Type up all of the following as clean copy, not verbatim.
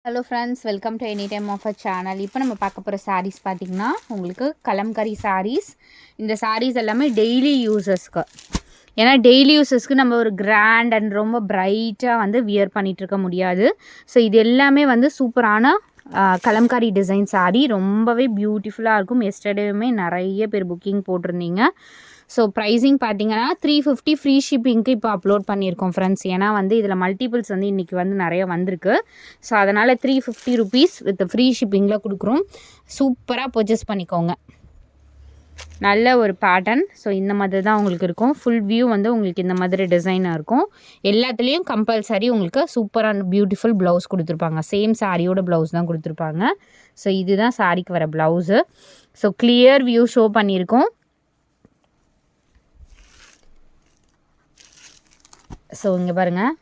Hello friends, welcome to any time of a channel. இப்போ நம்ம பார்க்க போகிற சாரீஸ் பார்த்திங்கன்னா உங்களுக்கு கலம்கரி சாரீஸ். இந்த சாரீஸ் எல்லாமே டெய்லி யூஸஸ்க்கு, ஏன்னா டெய்லி யூஸஸ்க்கு நம்ம ஒரு கிராண்ட் அண்ட் ரொம்ப பிரைட்டாக வந்து வியர் பண்ணிகிட்ருக்க முடியாது. ஸோ இது எல்லாமே வந்து சூப்பரான கலம்காரி டிசைன் சாரீ, ரொம்பவே பியூட்டிஃபுல்லாக இருக்கும். எஸ்டர்டேவுமே நிறைய பேர் புக்கிங் போட்டிருந்தீங்க. ஸோ ப்ரைஸிங் பார்த்தீங்கன்னா 350 ஃப்ரீ ஷிப்பிங்க்கு இப்போ அப்லோட் பண்ணியிருக்கோம் ஃப்ரெண்ட்ஸ். ஏன்னா வந்து இதில் மல்டிபிள்ஸ் வந்து இன்றைக்கி வந்து நிறைய வந்திருக்கு. ஸோ அதனால் 350 ருபீஸ் வித் ஃப்ரீ ஷிப்பிங்கில் கொடுக்குறோம். சூப்பராக பர்ச்சேஸ் பண்ணிக்கோங்க. நல்ல ஒரு பேட்டர்ன். ஸோ இந்த மாதிரி தான் உங்களுக்கு இருக்கும். ஃபுல் வியூ வந்து உங்களுக்கு இந்த மாதிரி டிசைனாக இருக்கும். எல்லாத்துலேயும் கம்பல்சரி உங்களுக்கு சூப்பரான பியூட்டிஃபுல் ப்ளவுஸ் கொடுத்துருப்பாங்க. சேம் சாரியோட ப்ளவுஸ் தான் கொடுத்துருப்பாங்க. ஸோ இதுதான் சாரிக்கு வர blouse. So clear view show பண்ணியிருக்கோம். ஸோ இங்கே பாருங்கள்,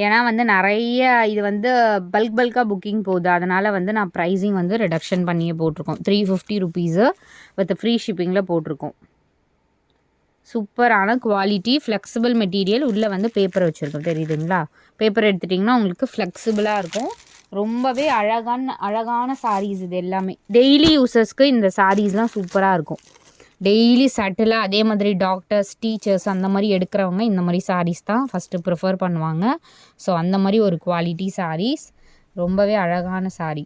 ஏன்னா வந்து நிறைய இது வந்து பல்காக புக்கிங் போகுது. அதனால் வந்து நான் ப்ரைஸிங் வந்து ரிடக்ஷன் பண்ணியே போட்டிருக்கோம். 350 ருபீஸு வித் ஃப்ரீ ஷிப்பிங்கில் போட்டிருக்கோம். சூப்பரான குவாலிட்டி, ஃப்ளெக்சிபிள் மெட்டீரியல். உள்ளே வந்து பேப்பர் வச்சுருக்கோம், தெரியுதுங்களா? பேப்பர் எடுத்துட்டிங்கன்னா உங்களுக்கு ஃப்ளெக்சிபிளாக இருக்கும். ரொம்பவே அழகான சாரீஸ் இது எல்லாமே. டெய்லி யூஸஸ்க்கு இந்த சாரீஸ்லாம் சூப்பராக இருக்கும். டெய்லி சட்டிலாக அதே மாதிரி டாக்டர்ஸ், டீச்சர்ஸ் அந்த மாதிரி எடுக்கிறவங்க இந்த மாதிரி சாரீஸ் தான் ஃபஸ்ட்டு ப்ரிஃபர் பண்ணுவாங்க. ஸோ அந்த மாதிரி ஒரு குவாலிட்டி சாரீஸ், ரொம்பவே அழகான சாரீ.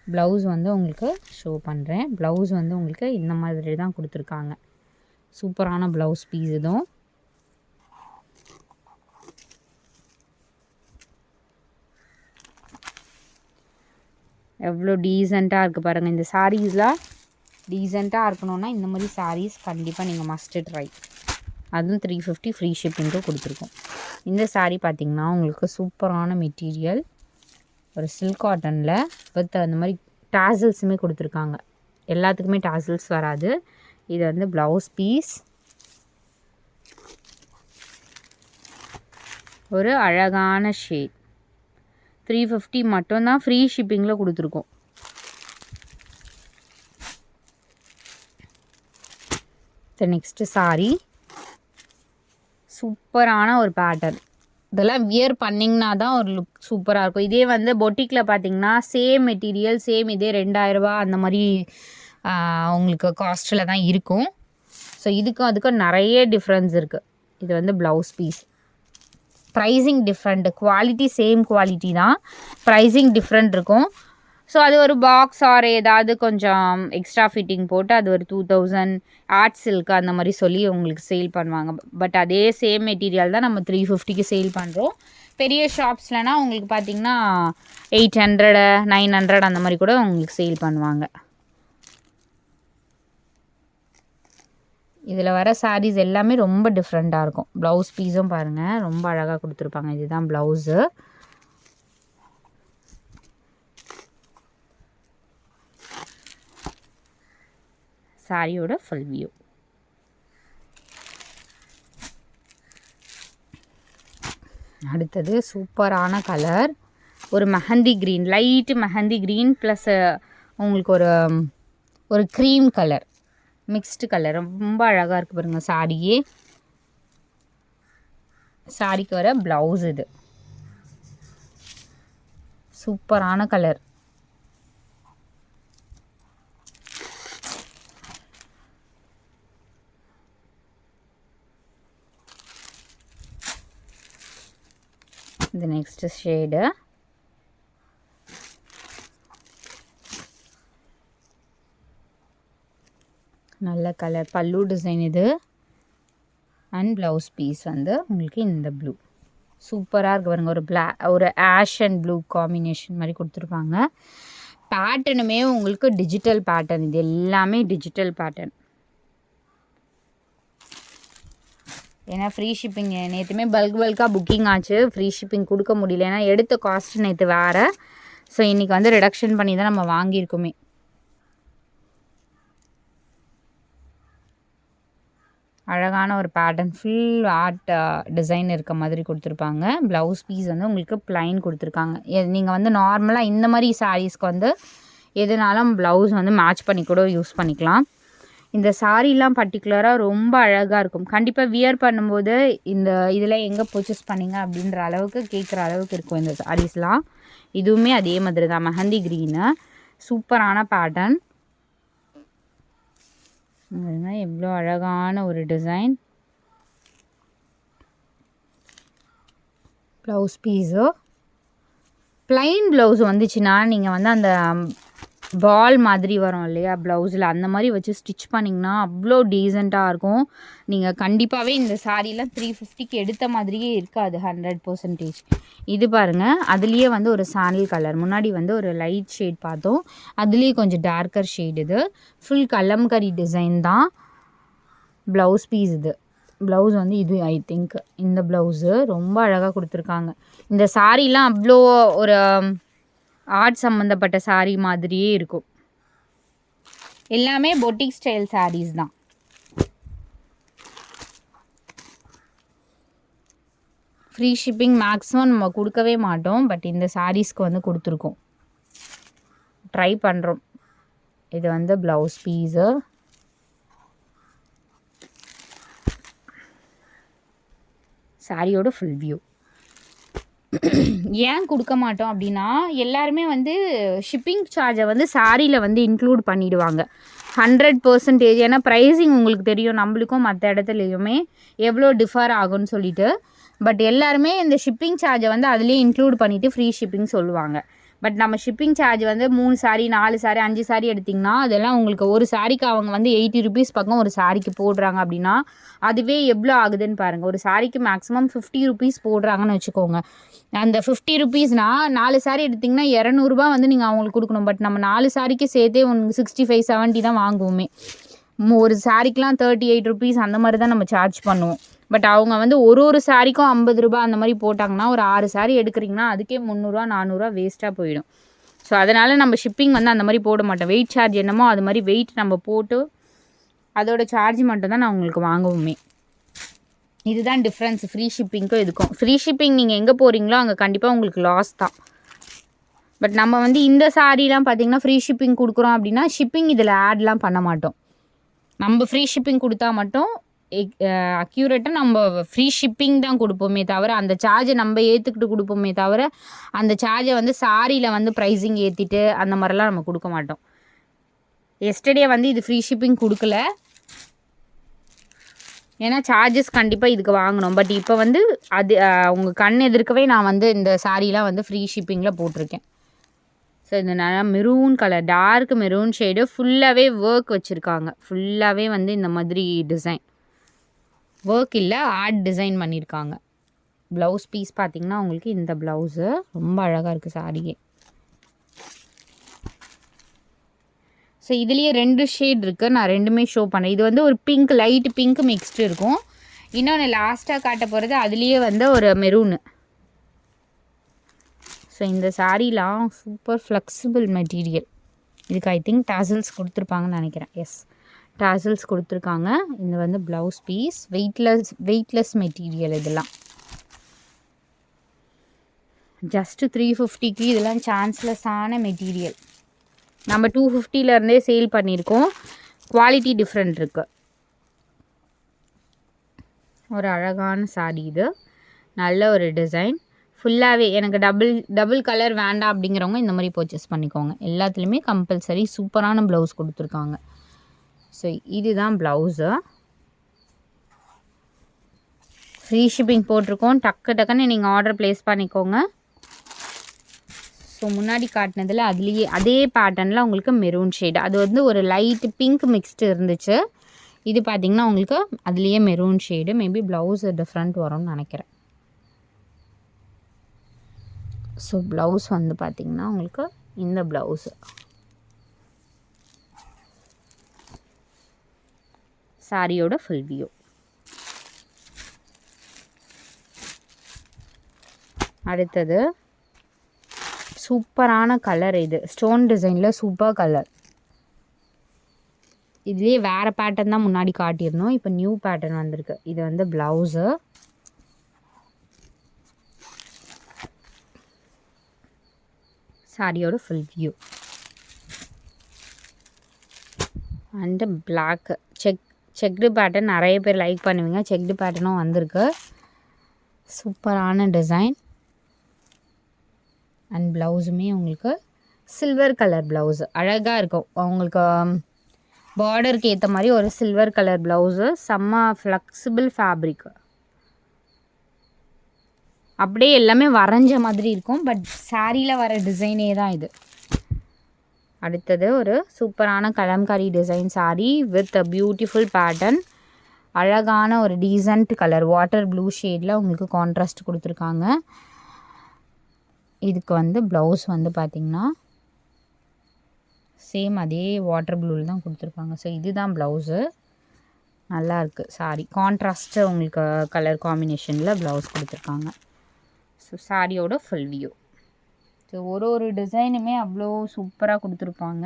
ப்ளவுஸ் வந்து உங்களுக்கு ஷோ பண்ணுறேன். ப்ளவுஸ் வந்து உங்களுக்கு இந்த மாதிரி தான் கொடுத்துருக்காங்க. சூப்பரான ப்ளவுஸ் பீஸ் இதுவும். எவ்வளோ டீசெண்டாக இருக்குது பாருங்கள். இந்த சாரீஸ்லாம் டீசெண்டாக இருக்கணும்னா இந்த மாதிரி சாரீஸ் கண்டிப்பாக நீங்கள் மஸ்ட்டு ட்ரை. அதுவும் 350 ஃப்ரீ ஷிப்பிங்கும் கொடுத்துருக்கோம். இந்த சாரீ பார்த்திங்கன்னா உங்களுக்கு சூப்பரான மெட்டீரியல், ஒரு சில்க் காட்டனில் வித் அந்த மாதிரி டாசல்ஸுமே கொடுத்துருக்காங்க. எல்லாத்துக்குமே டாசல்ஸ் வராது. இது வந்து ப்ளவுஸ் பீஸ். ஒரு அழகான ஷேட். 350 மட்டும்தான் ஃப்ரீ ஷிப்பிங்கில் கொடுத்துருக்கோம். நெக்ஸ்ட்டு சாரீ சூப்பரான ஒரு பேட்டர்ன். இதெல்லாம் வியர் பண்ணிங்கன்னா தான் ஒரு லுக் சூப்பராக இருக்கும். இதே வந்து பொட்டிக்கில் பார்த்தீங்கன்னா சேம் மெட்டீரியல், சேம் இதே 2000 ரூபா அந்த மாதிரி உங்களுக்கு காஸ்ட்டில் தான் இருக்கும். ஸோ இதுக்கும் அதுக்கும் நிறைய டிஃப்ரென்ஸ் இருக்குது. இது வந்து blouse piece. Pricing different, quality same quality தான், ப்ரைஸிங் டிஃப்ரெண்ட் இருக்கும். ஸோ அது ஒரு பாக்ஸ் ஆர் ஏதாவது கொஞ்சம் எக்ஸ்ட்ரா ஃபிட்டிங் போட்டு அது ஒரு 2000 ஆர்ட் சில்க் அந்த மாதிரி சொல்லி உங்களுக்கு சேல் பண்ணுவாங்க. பட் அதே சேம் மெட்டீரியல் தான் நம்ம 350க்கு சேல் பண்ணுறோம். பெரிய ஷாப்ஸ்லனா உங்களுக்கு பார்த்திங்கன்னா 800 900 அந்த மாதிரி கூட உங்களுக்கு சேல் பண்ணுவாங்க. இதில் வர சாரீஸ் எல்லாமே ரொம்ப டிஃப்ரெண்ட்டாக இருக்கும். ப்ளவுஸ் பீஸும் பாருங்கள், ரொம்ப அழகாக கொடுத்துருப்பாங்க. இதுதான் ப்ளவுஸு. சாரியோட ஃபுல் வியூ. அடுத்தது சூப்பரான கலர், ஒரு mehndi green, light mehndi green plus உங்களுக்கு ஒரு க்ரீம் கலர், மிக்ஸ்டு கலர். ரொம்ப அழகாக இருக்குது பாருங்கள் சாரியே. சாரிக்கு வர ப்ளவுஸ் இது. சூப்பரான கலர். இது நெக்ஸ்ட்டு ஷேடு. நல்ல கலர். பல்லு டிசைன் இது. அண்ட் ப்ளவுஸ் பீஸ் வந்து உங்களுக்கு இந்த ப்ளூ சூப்பராக இருக்குது பாருங்கள். ஒரு ஆஷ் அண்ட் ப்ளூ காம்பினேஷன் மாதிரி கொடுத்துருப்பாங்க. பேட்டர்னுமே உங்களுக்கு டிஜிட்டல் பேட்டர்ன். இது எல்லாமே டிஜிட்டல் பேட்டர்ன். ஏன்னா ஃப்ரீ ஷிப்பிங் நேற்றுமே பல்காக புக்கிங் ஆச்சு. ஃப்ரீ ஷிப்பிங் கொடுக்க முடியல, ஏன்னா எடுத்த காஸ்ட் நேற்று வேறு. ஸோ இன்றைக்கி வந்து ரிடக்ஷன் பண்ணி தான் நம்ம வாங்கியிருக்கோமே. அழகான ஒரு பேட்டர்ன், ஃபுல் ஆர்ட் டிசைன் இருக்க மாதிரி கொடுத்துருப்பாங்க. ப்ளவுஸ் பீஸ் வந்து உங்களுக்கு ப்ளைன் கொடுத்துருக்காங்க. நீங்கள் வந்து நார்மலாக இந்த மாதிரி சாரீஸ்க்கு வந்து எதுனாலும் ப்ளவுஸ் வந்து மேட்ச் பண்ணி கூட யூஸ் பண்ணிக்கலாம். இந்த சாரீலாம் பர்டிகுலராக ரொம்ப அழகாக இருக்கும். கண்டிப்பாக வியர் பண்ணும்போது இதில் எங்கே பர்ச்சேஸ் பண்ணிங்க அப்படின்ற அளவுக்கு கேட்குற அளவுக்கு இருக்கும் இந்த சாரீஸ்லாம். இதுவுமே அதே மாதிரி தான், மெஹந்தி க்ரீனு. சூப்பரான பேட்டர்ன். எவ்வளோ அழகான ஒரு design. Blouse piece plain blouse வந்துச்சுன்னா நீங்கள் வந்து அந்த பால் மாதிரி வரும் இல்லையா ப்ளவுஸில், அந்த மாதிரி வச்சு ஸ்டிச் பண்ணிங்கன்னா அவ்வளோ டீசெண்டாக இருக்கும். நீங்கள் கண்டிப்பாகவே இந்த சாரீலாம் 350க்கு எடுத்த மாதிரியே இருக்காது 100%. இது பாருங்கள், அதுலேயே வந்து ஒரு சாண்டில் கலர், முன்னாடி வந்து ஒரு லைட் ஷேட் பார்த்தோம், அதுலேயே கொஞ்சம் டார்க்கர் ஷேட். இது ஃபுல் கலம்கரி டிசைன் தான். ப்ளவுஸ் பீஸ் இது. ப்ளவுஸ் வந்து இது ஐ திங்க் இந்த ப்ளவுஸு ரொம்ப அழகாக கொடுத்துருக்காங்க. இந்த சாரீலாம் அவ்வளோ ஒரு ஆர்ட் சம்மந்தப்பட்ட சாரீ மாதிரியே இருக்கும். எல்லாமே பொட்டிக் ஸ்டைல் சாரீஸ் தான். ஃப்ரீ ஷிப்பிங் மேக்ஸிமம் நம்ம கொடுக்கவே மாட்டோம், பட் இந்த சாரீஸ்க்கு வந்து கொடுத்துருக்கோம், ட்ரை பண்ணுறோம். இது வந்து ப்ளவுஸ் பீஸு. சாரியோட ஃபுல் வியூ. ஏன் கொடுக்க மாட்டோம் அப்படின்னா, எல்லாருமே வந்து ஷிப்பிங் சார்ஜை வந்து சாரியில் வந்து இன்க்ளூட் பண்ணிவிடுவாங்க 100%. ஏன்னா ப்ரைஸிங் உங்களுக்கு தெரியும், நம்மளுக்கும் மற்ற இடத்துலையுமே எவ்வளோ டிஃபர் ஆகும்னு சொல்லிட்டு. பட் எல்லாருமே இந்த ஷிப்பிங் சார்ஜை வந்து அதுலேயே இன்க்ளூட் பண்ணிவிட்டு ஃப்ரீ ஷிப்பிங் சொல்லுவாங்க. பட் நம்ம ஷிப்பிங் சார்ஜ் வந்து 3 சாரி 4 சாரி 5 சாரி எடுத்திங்கன்னா அதெல்லாம் உங்களுக்கு ஒரு சாரிக்கு அவங்க வந்து 80 ருபீஸ் பக்கம் ஒரு சாரிக்கு போடுறாங்க அப்படின்னா அதுவே எவ்வளோ ஆகுதுன்னு பாருங்கள். ஒரு சாரிக்கு மேக்ஸிமம் 50 ருபீஸ் போடுறாங்கன்னு வச்சுக்கோங்க. அந்த 50 ருபீஸ்னால் 4 சாரி எடுத்திங்கன்னா 200 வந்து நீங்கள் அவங்களுக்கு கொடுக்கணும். பட் நம்ம 4 சாரிக்கு சேர்த்தே உங்களுக்கு 65-70 தான் வாங்குவோமே. ஒரு சாரிக்கெலாம் 38 ருபீஸ் அந்த மாதிரி தான் நம்ம சார்ஜ் பண்ணுவோம். பட் அவங்க வந்து ஒரு சாரிக்கும் 50 ரூபா அந்த மாதிரி போட்டாங்கன்னா ஒரு 6 சாரி எடுக்கிறீங்கன்னா அதுக்கே 300 400 வேஸ்ட்டாக போயிடும். ஸோ அதனால் நம்ம ஷிப்பிங் வந்து அந்த மாதிரி போட மாட்டோம். வெயிட் சார்ஜ் என்னமோ அது மாதிரி வெயிட் நம்ம போட்டு அதோட சார்ஜ் மட்டும் தான் நான் உங்களுக்கு வாங்குவோமே. இதுதான் டிஃப்ரென்ஸ் ஃப்ரீ ஷிப்பிங்க்கும் இதுக்கும். ஃப்ரீ ஷிப்பிங் நீங்கள் எங்கே போகிறீங்களோ அங்கே கண்டிப்பாக உங்களுக்கு லாஸ் தான். பட் நம்ம வந்து இந்த சாரீலாம் பார்த்திங்கன்னா ஃப்ரீ ஷிப்பிங் கொடுக்குறோம் அப்படின்னா ஷிப்பிங் இதில் ஆட்லாம் பண்ண மாட்டோம். நம்ம ஃப்ரீ ஷிப்பிங் கொடுத்தா மட்டும் அக்யூரேட்டாக நம்ம ஃப்ரீ ஷிப்பிங் தான் கொடுப்போமே தவிர அந்த சார்ஜை நம்ம ஏற்றுக்கிட்டு கொடுப்போமே தவிர அந்த சார்ஜை வந்து சாரியில் வந்து ப்ரைஸிங் ஏற்றிட்டு அந்த மாதிரிலாம் நம்ம கொடுக்க மாட்டோம். எஸ்டர்டே வந்து இது ஃப்ரீ ஷிப்பிங் கொடுக்கல, ஏன்னா சார்ஜஸ் கண்டிப்பாக இதுக்கு வாங்கணும். பட் இப்போ வந்து அது உங்கள் கண் எதிர்க்கவே நான் வந்து இந்த சாரீலாம் வந்து ஃப்ரீ ஷிப்பிங்கில் போட்டிருக்கேன். ஸோ இந்த நல்லா maroon colour, dark maroon shade, ஃபுல்லாகவே ஒர்க் வச்சுருக்காங்க. ஃபுல்லாகவே வந்து இந்த மாதிரி டிசைன் ஒர்க் இல்லை, ஆர்ட் டிசைன் பண்ணியிருக்காங்க. ப்ளவுஸ் பீஸ் பார்த்திங்கன்னா உங்களுக்கு இந்த ப்ளவுஸு ரொம்ப அழகாக இருக்குது சாரியே. ஸோ இதுலேயே 2 ஷேட் இருக்குது, நான் ரெண்டுமே ஷோ பண்ணேன். இது வந்து ஒரு பிங்க், லைட் பிங்க் மிக்ஸ்டு இருக்கும். இன்னொன்று லாஸ்ட்டாக காட்ட போகிறது அதுலேயே வந்து ஒரு மெரூனு. ஸோ இந்த சாரீலாம் சூப்பர் ஃப்ளெக்சிபிள் மெட்டீரியல். இதுக்கு ஐ திங்க் டாசல்ஸ் கொடுத்துருப்பாங்கன்னு நினைக்கிறேன். எஸ், டாசல்ஸ் கொடுத்துருக்காங்க. இது வந்து ப்ளவுஸ் பீஸ். Weightless material. இதெல்லாம் ஜஸ்ட்டு 350க்கு இதெல்லாம் சான்ஸ்லெஸ்ஸான மெட்டீரியல். நம்ம 250லேருந்தே சேல் பண்ணியிருக்கோம். குவாலிட்டி டிஃப்ரெண்ட் இருக்குது. ஒரு அழகான சாரீ இது, நல்ல ஒரு டிசைன். ஃபுல்லாகவே எனக்கு டபுள் கலர் வேண்டாம் அப்படிங்கிறவங்க இந்த மாதிரி பர்ச்சேஸ் பண்ணிக்கோங்க. எல்லாத்துலேயுமே கம்பல்சரி சூப்பரான ப்ளவுஸ் கொடுத்துருக்காங்க. ஸோ இதுதான் ப்ளவுஸு. ஃப்ரீ ஷிப்பிங் போட்டிருக்கோம். டக்குன்னு நீங்கள் ஆர்டர் ப்ளேஸ் பண்ணிக்கோங்க. ஸோ முன்னாடி காட்டினதில் அதுலேயே அதே பேட்டர்னில் உங்களுக்கு மெரூன் ஷேடு, அது வந்து ஒரு லைட் பிங்க் மிக்ஸ்டு இருந்துச்சு. இது பார்த்திங்கன்னா உங்களுக்கு அதுலேயே maroon shade. Maybe blouse different வரும்னு நினைக்கிறேன். ஸோ ப்ளவுஸ் வந்து பார்த்திங்கன்னா உங்களுக்கு இந்த ப்ளவுஸு சாரியோட ஃபுல் வியூ. அடுத்தது சூப்பரான கலர். இது ஸ்டோன் டிசைனில் சூப்பர் கலர். இதுலேயே வேறு பேட்டர்ன் தான் முன்னாடி காட்டியிருந்தோம், இப்போ நியூ பேட்டர்ன் வந்திருக்கு. இது வந்து ப்ளவுஸு. சாரியோட full view and black checked pattern நிறைய பேர் லைக் பண்ணுவீங்க. செக்டு பேட்டர்னும் வந்திருக்கு. சூப்பரான டிசைன். அண்ட் ப்ளவுஸுமே உங்களுக்கு சில்வர் கலர் ப்ளவுஸு அழகாக இருக்கும். உங்களுக்கு பார்டருக்கு ஏற்ற மாதிரி ஒரு சில்வர் கலர் ப்ளவுஸு, செம்ம ஃப்ளெக்சிபிள் ஃபேப்ரிக்கு. அப்படியே எல்லாமே வரைஞ்ச மாதிரி இருக்கும். பட் சாரியில் வர டிசைனே தான் இது. அடுத்தது ஒரு சூப்பரான Kalamkari design sari with beautiful pattern. அழகான ஒரு டீசன்ட் கலர் வாட்டர் ப்ளூ ஷேடில் உங்களுக்கு கான்ட்ராஸ்ட் கொடுத்துருக்காங்க. இதுக்கு வந்து ப்ளவுஸ் வந்து பார்த்திங்கன்னா சேம் அதே வாட்டர் ப்ளூவில் தான் கொடுத்துருக்காங்க. ஸோ இதுதான் ப்ளவுஸு. நல்லாயிருக்கு சாரீ. கான்ட்ராஸ்ட்டு உங்களுக்கு கலர் காம்பினேஷனில் ப்ளவுஸ் கொடுத்துருக்காங்க. ஸோ சாரியோட ஃபுல் வியூ. ஸோ ஒரு டிசைனுமே அவ்வளோ சூப்பராக கொடுத்துருப்பாங்க.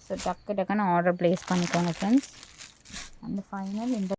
ஸோ டக்குன்னு ஆர்டர் ப்ளேஸ் பண்ணிக்கோங்க ஃப்ரெண்ட்ஸ். அந்த ஃபைனல் இந்த